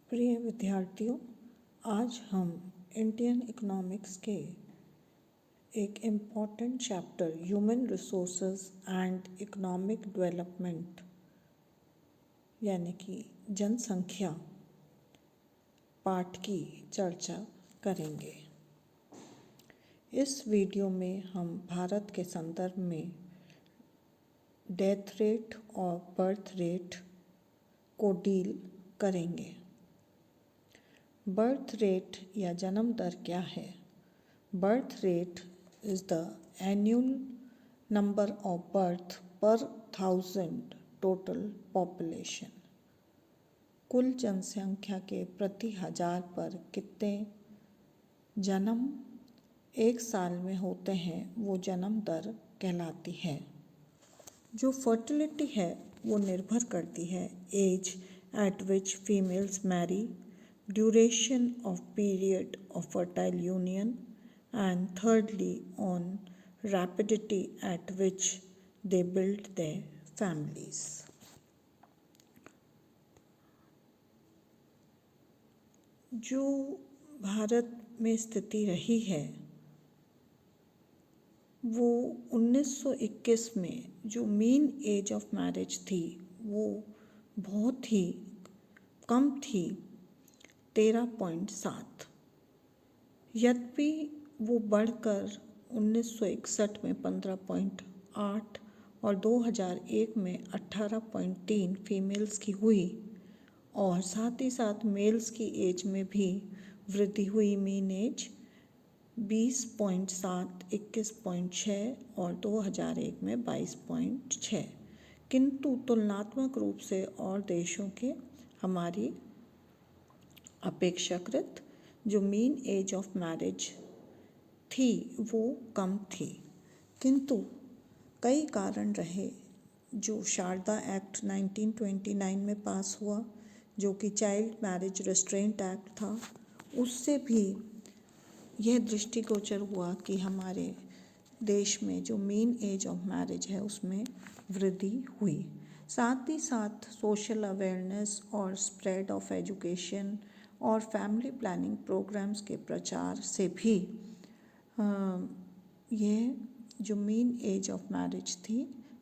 प्रिय विद्यार्थियों, आज हम इंडियन इकोनॉमिक्स के एक important chapter human resources and economic development यानी कि जनसंख्या पाठ की चर्चा करेंगे। इस वीडियो में हम भारत के संदर्भ में डेथ रेट और बर्थ रेट को डील करेंगे। बर्थ रेट या जन्म दर क्या है? Birth rate is the annual number of birth पर 1000 टोटल पॉपुलेशन। कुल जनसंख्या के प्रति 1000 पर कितने जन्म एक साल में होते हैं वो जन्म दर कहलाती है। जो फर्टिलिटी है वो निर्भर करती है age at which females marry, duration of period of fertile union, and thirdly on rapidity at which they build their families. जो भारत में स्थिति रही है वो 1921 में जो मीन एज ऑफ मैरिज थी वो बहुत ही कम थी, 13.7। यद्यपि वो बढ़कर 1961 में 15.8 और 2001 में 18.3 फीमेल्स की हुई और साथ ही साथ मेल्स की एज में भी वृद्धि हुई। मीन एज 20.7, 21.6 और 2001 में 22.6। किंतु तुलनात्मक रूप से और देशों के हमारी अपेक्षाकृत जो मीन एज ऑफ मैरिज थी वो कम थी। किंतु कई कारण रहे। जो शारदा एक्ट 1929 में पास हुआ जो कि चाइल्ड मैरिज रिस्ट्रेंट एक्ट था, उससे भी यह दृष्टिगोचर हुआ कि हमारे देश में जो मीन एज ऑफ मैरिज है उसमें वृद्धि हुई। साथ ही साथ सोशल अवेयरनेस और स्प्रेड ऑफ एजुकेशन और फैमिली प्लानिंग प्रोग्राम्स के प्रचार से भी यह जो मीन एज ऑफ मैरिज थी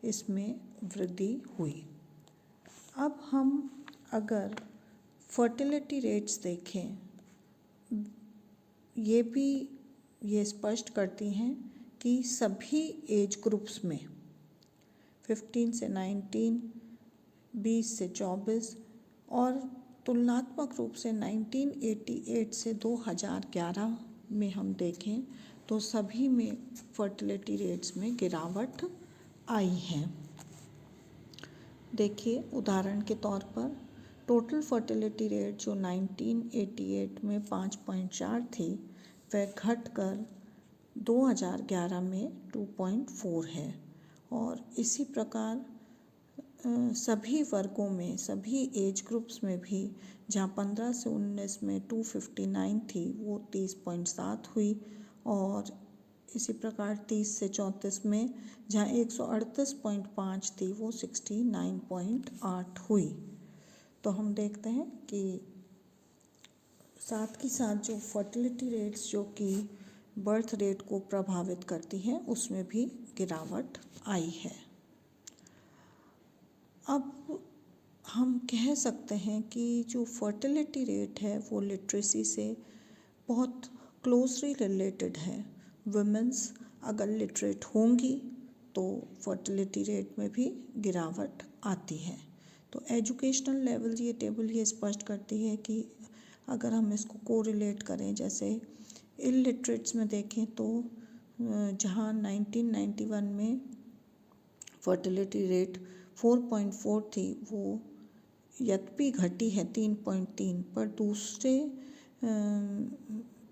इसमें वृद्धि हुई। अब हम अगर फर्टिलिटी रेट्स देखें, ये स्पष्ट करती हैं कि सभी एज ग्रुप्स में 15 से 19, 20 से 24 और तुलनात्मक रूप से 1988 से 2011 में हम देखें तो सभी में फर्टिलिटी रेट्स में गिरावट आई है। देखिए, उदाहरण के तौर पर टोटल फर्टिलिटी रेट जो 1988 में 5.4 थी वह घटकर 2011 में 2.4 है। और इसी प्रकार सभी वर्गों में, सभी एज ग्रुप्स में भी जहाँ 15 से 19 में 259 थी वो 30.7 हुई और इसी प्रकार 30 से 34 में जहाँ 138.5 थी वो 69.8 हुई। तो हम देखते हैं कि साथ ही साथ जो फर्टिलिटी रेट्स जो कि बर्थ रेट को प्रभावित करती हैं उसमें भी गिरावट आई है। अब हम कह सकते हैं कि जो फर्टिलिटी रेट है वो लिटरेसी से बहुत क्लोजली रिलेटेड है। वुमेन्स अगर लिटरेट होंगी तो फर्टिलिटी रेट में भी गिरावट आती है। तो एजुकेशनल लेवल ये टेबल ये स्पष्ट करती है कि अगर हम इसको कोरिलेट करें, जैसे इलिटरेट्स में देखें तो जहाँ 1991 में फर्टिलिटी रेट 4.4 थी वो यद्यपि घटी है 3.3, पर दूसरे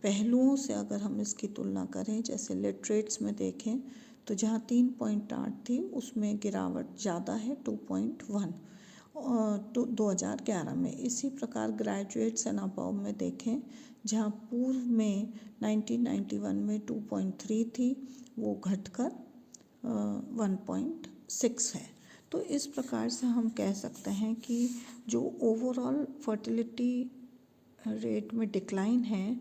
पहलुओं से अगर हम इसकी तुलना करें, जैसे लिटरेट्स में देखें तो जहाँ 3.8 थी उसमें गिरावट ज़्यादा है 2.1 2011 में। इसी प्रकार ग्रेजुएट्स एंड अबव में देखें जहाँ पूर्व में 1991 में 2.3 थी वो घटकर 1.6 है। तो इस प्रकार से हम कह सकते हैं कि जो ओवरऑल फर्टिलिटी रेट में डिक्लाइन है,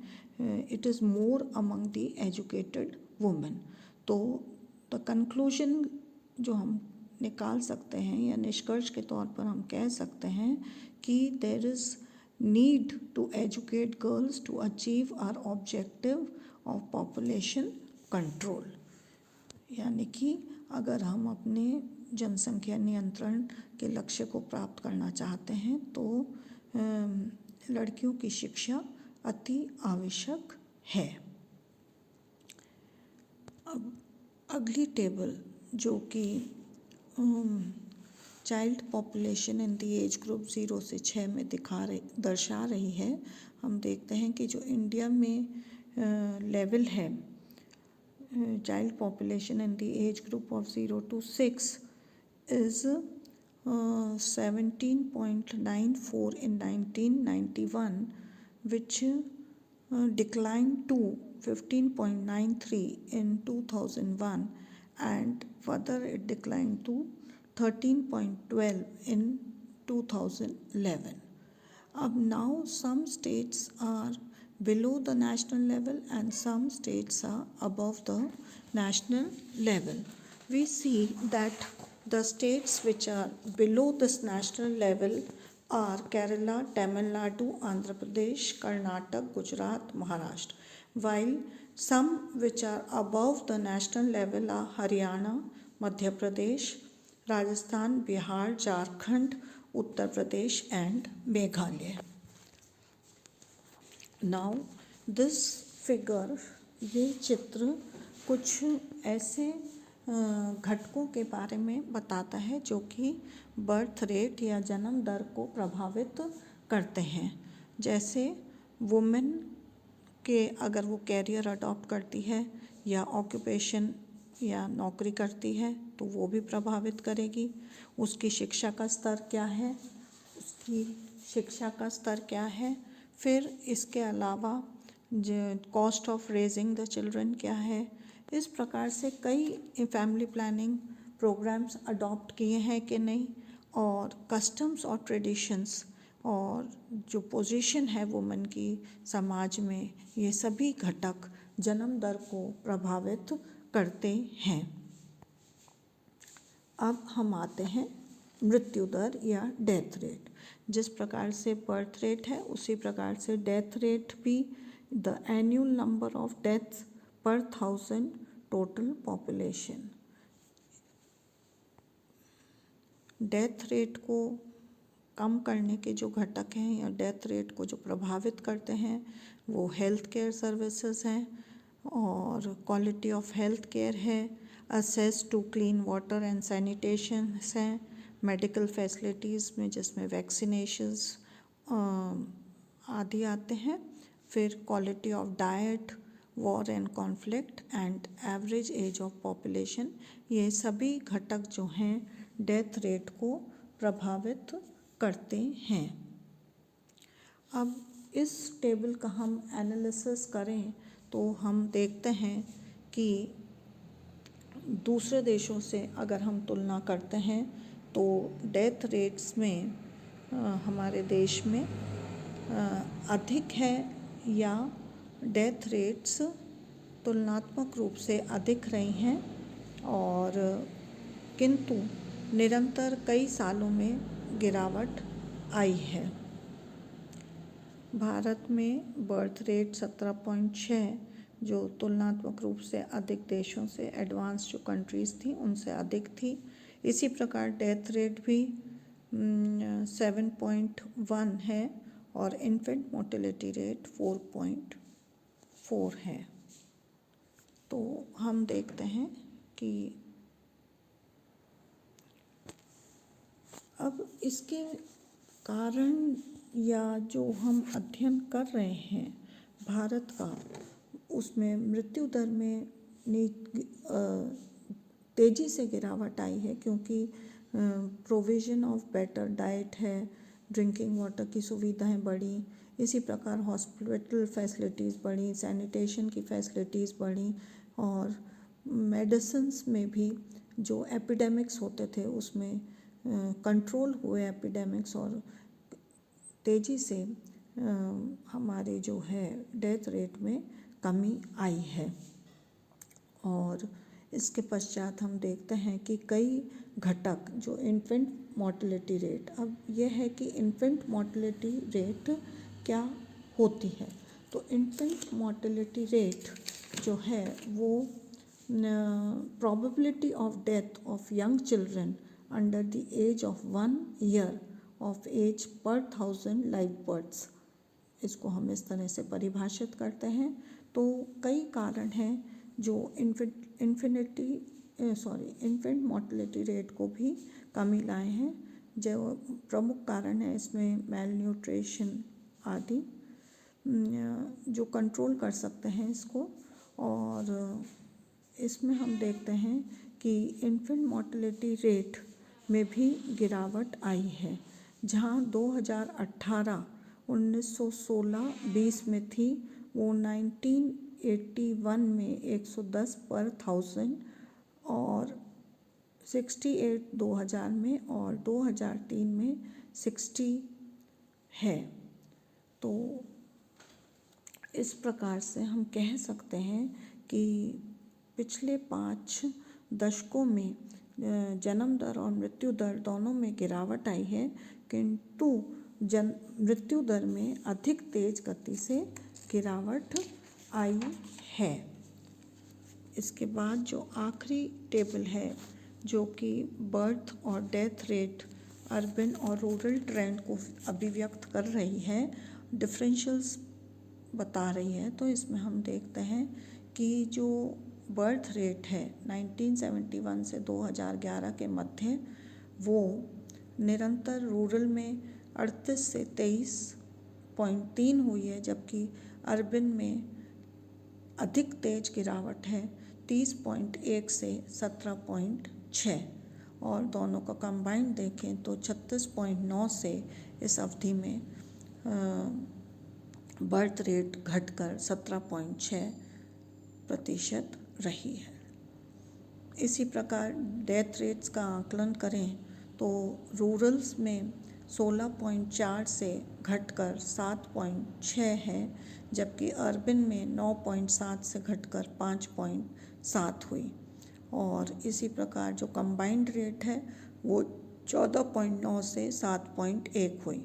it is more among the educated women. तो द कंक्लूजन जो हम निकाल सकते हैं या निष्कर्ष के तौर पर हम कह सकते हैं कि there is need to educate girls to achieve our objective of population control. यानी कि अगर हम अपने जनसंख्या नियंत्रण के लक्ष्य को प्राप्त करना चाहते हैं तो लड़कियों की शिक्षा अति आवश्यक है। अब अगली टेबल जो कि child population in the age group 0 से 6 में दर्शा रही है, हम देखते हैं कि जो इंडिया में लेवल है child population in the age group of 0 to 6 is 17.94 in 1991, which declined to 15.93 in 2001, and further it declined to 13.12 in 2011. Now some states are below the national level and some states are above the national level. We see that the states which are below this national level are Kerala, Tamil Nadu, Andhra Pradesh, Karnataka, Gujarat, Maharashtra, while some which are above the national level are Haryana, Madhya Pradesh, Rajasthan, Bihar, Jharkhand, Uttar Pradesh and Meghalaya. Now this figure, ये चित्र कुछ ऐसे घटकों के बारे में बताता है जो कि बर्थ रेट या जन्म दर को प्रभावित करते हैं। जैसे वुमेन के अगर वो कैरियर अडॉप्ट करती है या ऑक्यूपेशन या नौकरी करती है तो वो भी प्रभावित करेगी। उसकी शिक्षा का स्तर क्या है, फिर इसके अलावा cost of raising the children क्या है। इस प्रकार से कई फैमिली प्लानिंग प्रोग्राम्स अडॉप्ट किए हैं कि नहीं, और कस्टम्स और ट्रेडिशंस और जो पोजीशन है वुमेन की समाज में, ये सभी घटक जन्म दर को प्रभावित करते हैं। अब हम आते हैं मृत्यु दर या डेथ रेट। जिस प्रकार से बर्थ रेट है उसी प्रकार से डेथ रेट भी, the annual number of deaths पर 1000 टोटल पॉपुलेशन। डेथ रेट को कम करने के जो घटक हैं या डेथ रेट को जो प्रभावित करते हैं वो हेल्थ केयर सर्विसेज हैं और क्वालिटी ऑफ हेल्थ केयर है, access to clean water and sanitation हैं, मेडिकल फैसिलिटीज़ में जिसमें वैक्सीनेशंस आदि आते हैं, फिर quality of diet, war and conflict and average age of population. ये सभी घटक जो हैं डेथ रेट को प्रभावित करते हैं। अब इस टेबल का हम एनालिसिस करें तो हम देखते हैं कि दूसरे देशों से अगर हम तुलना करते हैं तो डेथ रेट्स में हमारे देश में अधिक है या डेथ रेट्स तुलनात्मक रूप से अधिक रही हैं, और किंतु निरंतर कई सालों में गिरावट आई है। भारत में बर्थ रेट 17.6 जो तुलनात्मक रूप से अधिक देशों से, एडवांस जो कंट्रीज़ थी उनसे अधिक थी। इसी प्रकार डेथ रेट भी 7.1 है और इन्फेंट मोर्टेलिटी रेट 4.4 है। तो हम देखते हैं कि अब इसके कारण या जो हम अध्ययन कर रहे हैं भारत का, उसमें मृत्यु दर में तेज़ी से गिरावट आई है क्योंकि प्रोविज़न ऑफ बेटर डाइट है, ड्रिंकिंग वाटर की सुविधाएं बढ़ी, इसी प्रकार हॉस्पिटल फैसिलिटीज़ बढ़ी, सैनिटेशन की फैसिलिटीज़ बढ़ी, और मेडिसिन्स में भी जो एपिडेमिक्स होते थे उसमें कंट्रोल हुए एपिडेमिक्स, और तेज़ी से हमारे जो है डेथ रेट में कमी आई है। और इसके पश्चात हम देखते हैं कि कई घटक जो इन्फेंट मोर्टेलिटी रेट, अब यह है कि इन्फेंट मोर्टेलिटी रेट क्या होती है। तो इन्फेंट मोर्टेलिटी रेट जो है वो probability of death of young children under the age of 1 year of age per 1000 live births, इसको हम इस तरह से परिभाषित करते हैं। तो कई कारण हैं जो इन्फेंट मोर्टेलिटी रेट को भी कमी लाए हैं। जो प्रमुख कारण है इसमें मेल न्यूट्रिशन आदि जो कंट्रोल कर सकते हैं इसको। और इसमें हम देखते हैं कि इन्फेंट मोर्टेलिटी रेट में भी गिरावट आई है, जहां 2018 1916-20 में थी, वो 1981 में 110 पर 1000 और 68 2000 में और 2003 में 60 है। तो इस प्रकार से हम कह सकते हैं कि पिछले 5 दशकों में जन्म दर और मृत्यु दर दोनों में गिरावट आई है, किंतु मृत्यु दर में अधिक तेज गति से गिरावट आई है। इसके बाद जो आखिरी टेबल है जो कि बर्थ और डेथ रेट अर्बन और रूरल ट्रेंड को अभिव्यक्त कर रही है, डिफरेंशियल्स बता रही है। तो इसमें हम देखते हैं कि जो बर्थ रेट है 1971 से 2011 के मध्य वो निरंतर रूरल में 38 से 23.3 हुई है, जबकि अर्बन में अधिक तेज गिरावट है 30.1 से 17.6, और दोनों का कंबाइंड देखें तो 36.9 से इस अवधि में बर्थ रेट घटकर 17.6% रही है। इसी प्रकार डेथ रेट्स का आकलन करें तो रूरल्स में 16.4 से घटकर 7.6 है, जबकि अर्बन में 9.7 से घटकर 5.7 हुई। और इसी प्रकार जो कंबाइंड रेट है वो 14.9 से 7.1 हुई।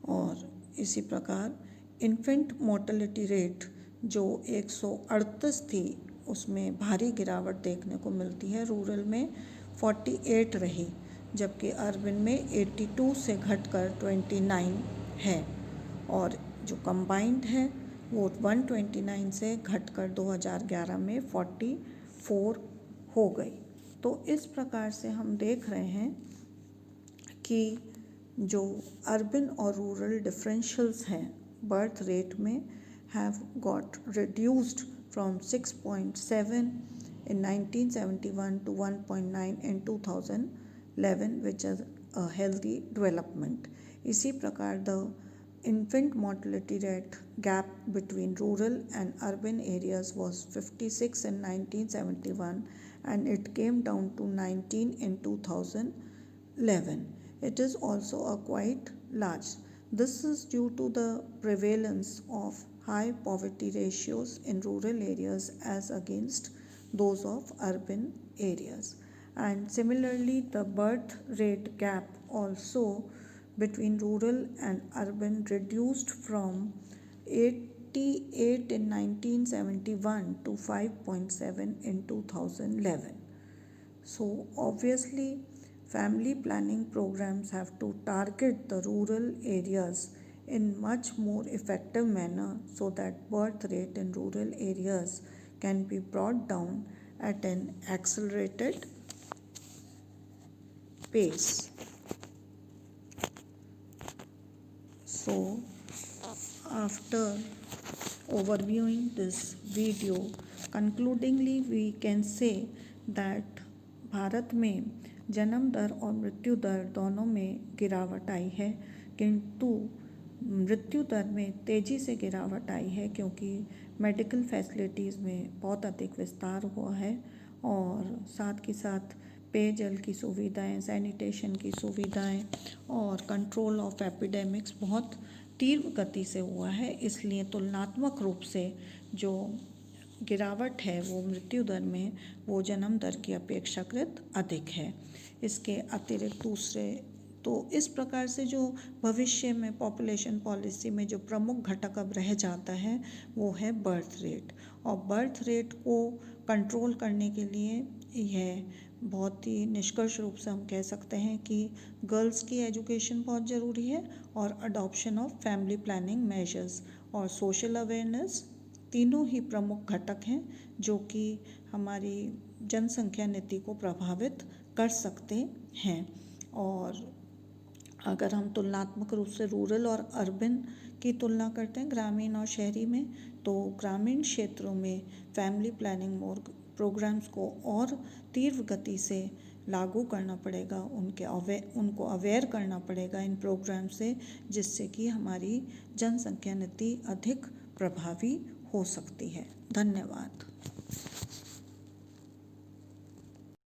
और इसी प्रकार इन्फेंट मोर्टेलिटी रेट जो 138 थी उसमें भारी गिरावट देखने को मिलती है। रूरल में 48 रही, जबकि अर्बन में 82 से घटकर 29 है। और जो कंबाइंड है वो 129 से घटकर 2011 में 44 हो गई। तो इस प्रकार से हम देख रहे हैं कि जो अर्बन और रूरल डिफरेंशियल्स हैं बर्थ रेट में have got reduced from 6.7 in 1971 to 1.9 in 2011, which is a healthy development. इसी प्रकार the infant mortality rate gap between rural and urban areas was 56 in 1971 and it came down to 19 in 2011. It is also a quite large. This is due to the prevalence of high poverty ratios in rural areas as against those of urban areas. And similarly, the birth rate gap also between rural and urban reduced from 88 in 1971 to 5.7 in 2011. So obviously, family planning programs have to target the rural areas in much more effective manner so that birth rate in rural areas can be brought down at an accelerated pace. So after overviewing this video, concludingly we can say that Bharat में जन्म दर और मृत्यु दर दोनों में गिरावट आई है, किंतु मृत्यु दर में तेज़ी से गिरावट आई है क्योंकि मेडिकल फैसिलिटीज़ में बहुत अधिक विस्तार हुआ है और साथ के साथ पेयजल की सुविधाएं, सैनिटेशन की सुविधाएं और कंट्रोल ऑफ एपिडेमिक्स बहुत तीव्र गति से हुआ है, इसलिए तुलनात्मक रूप से जो गिरावट है वो मृत्यु दर में वो जन्म दर की अपेक्षाकृत अधिक है। इसके अतिरिक्त दूसरे तो इस प्रकार से जो भविष्य में पॉपुलेशन पॉलिसी में जो प्रमुख घटक अब रह जाता है वो है बर्थ रेट, और बर्थ रेट को कंट्रोल करने के लिए यह बहुत ही निष्कर्ष रूप से हम कह सकते हैं कि गर्ल्स की एजुकेशन बहुत ज़रूरी है, और adoption of family planning measures और सोशल अवेयरनेस तीनों ही प्रमुख घटक हैं जो कि हमारी जनसंख्या नीति को प्रभावित कर सकते हैं। और अगर हम तुलनात्मक रूप से रूरल और अर्बन की तुलना करते हैं, ग्रामीण और शहरी में, तो ग्रामीण क्षेत्रों में फैमिली प्लानिंग और प्रोग्राम्स को और तीव्र गति से लागू करना पड़ेगा, उनको अवेयर करना पड़ेगा इन प्रोग्राम से, जिससे कि हमारी जनसंख्या नीति अधिक प्रभावी हो सकती है। धन्यवाद।